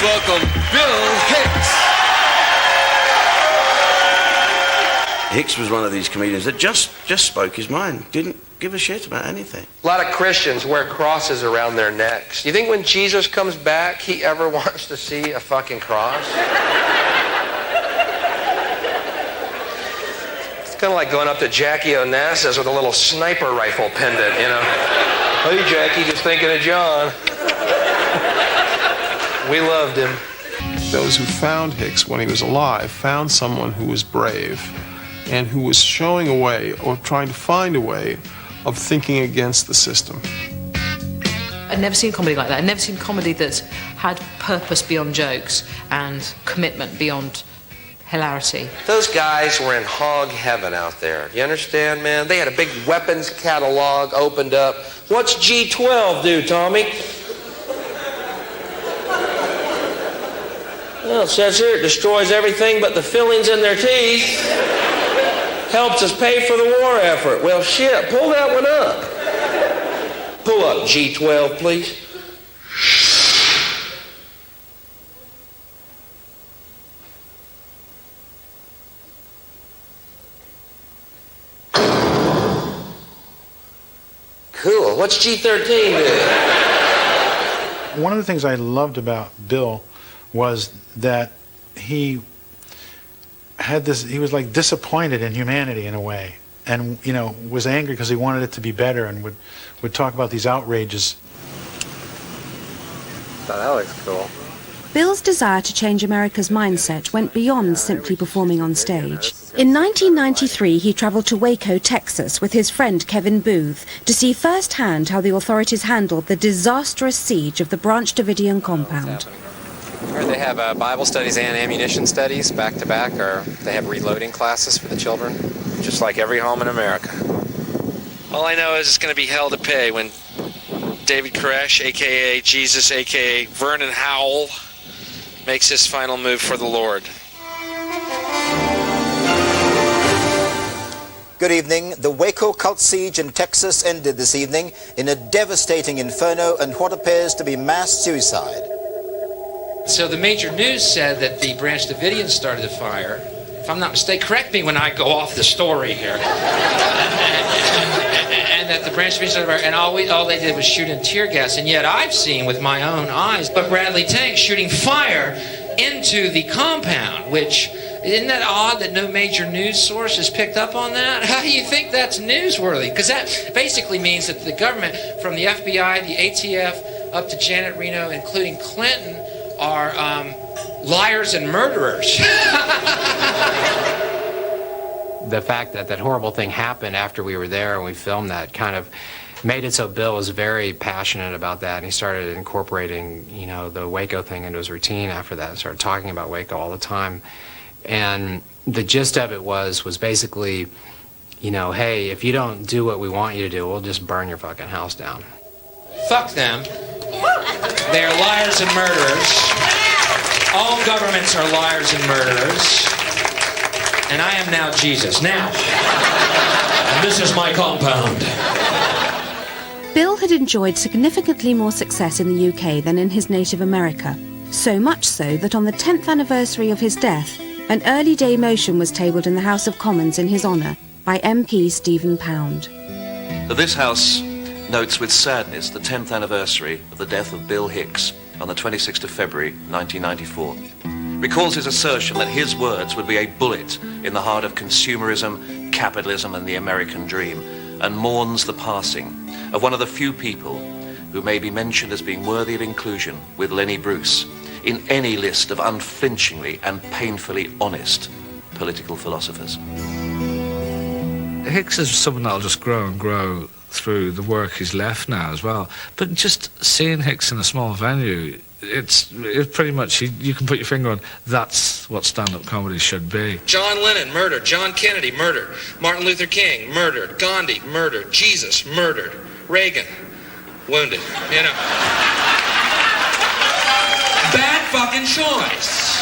Please welcome Bill Hicks. Hicks was one of these comedians that just spoke his mind, didn't give a shit about anything. A lot of Christians wear crosses around their necks. You think when Jesus comes back, he ever wants to see a fucking cross? It's kind of like going up to Jackie Onassis with a little sniper rifle pendant, you know. Hey, Jackie, just thinking of John. We loved him. Those who found Hicks when he was alive found someone who was brave and who was showing a way or trying to find a way of thinking against the system. I'd never seen comedy like that. I'd never seen comedy that had purpose beyond jokes and commitment beyond hilarity. Those guys were in hog heaven out there. You understand, man? They had a big weapons catalog opened up. What's G12 do, Tommy? Well, it says here it destroys everything but the fillings in their teeth. Helps us pay for the war effort. Well, shit, pull that one up. Pull up G12, please. Cool. What's G13 do? One of the things I loved about Bill was that he was like disappointed in humanity in a way, and was angry because he wanted it to be better, and would talk about these outrages. Thought that looks cool. Bill's desire to change America's mindset went beyond simply performing on stage. In 1993, he travelled to Waco, Texas, with his friend Kevin Booth to see firsthand how the authorities handled the disastrous siege of the Branch Davidian compound. Or they have Bible studies and ammunition studies back-to-back, or they have reloading classes for the children. Just like every home in America. All I know is it's going to be hell to pay when David Koresh, a.k.a. Jesus, a.k.a. Vernon Howell, makes his final move for the Lord. Good evening. The Waco cult siege in Texas ended this evening in a devastating inferno and what appears to be mass suicide. So the major news said that the Branch Davidians started the fire. If I'm not mistaken, correct me when I go off the story here. And that the Branch Davidians started the fire, and all they did was shoot in tear gas. And yet I've seen with my own eyes a Bradley tank shooting fire into the compound, which, isn't that odd that no major news source has picked up on that? How do you think that's newsworthy? Because that basically means that the government, from the FBI, the ATF, up to Janet Reno, including Clinton, are liars and murderers. The fact that that horrible thing happened after we were there and we filmed that kind of made it so Bill was very passionate about that, and he started incorporating, the Waco thing into his routine after that, and started talking about Waco all the time. And the gist of it was basically, hey, if you don't do what we want you to do, we'll just burn your fucking house down. Fuck them. They are liars and murderers. All governments are liars and murderers. And I am now Jesus. Now. And this is my compound. Bill had enjoyed significantly more success in the UK than in his native America. So much so that on the 10th anniversary of his death, an early day motion was tabled in the House of Commons in his honour by MP Stephen Pound. This House notes with sadness the 10th anniversary of the death of Bill Hicks on the 26th of February 1994. Recalls his assertion that his words would be a bullet in the heart of consumerism, capitalism and the American dream, and mourns the passing of one of the few people who may be mentioned as being worthy of inclusion with Lenny Bruce in any list of unflinchingly and painfully honest political philosophers. Hicks is someone that'll just grow and grow through the work he's left now as well. But just seeing Hicks in a small venue, it's pretty much, you can put your finger on, that's what stand-up comedy should be. John Lennon, murdered. John Kennedy, murdered. Martin Luther King, murdered. Gandhi, murdered. Jesus, murdered. Reagan, wounded. Bad fucking choice.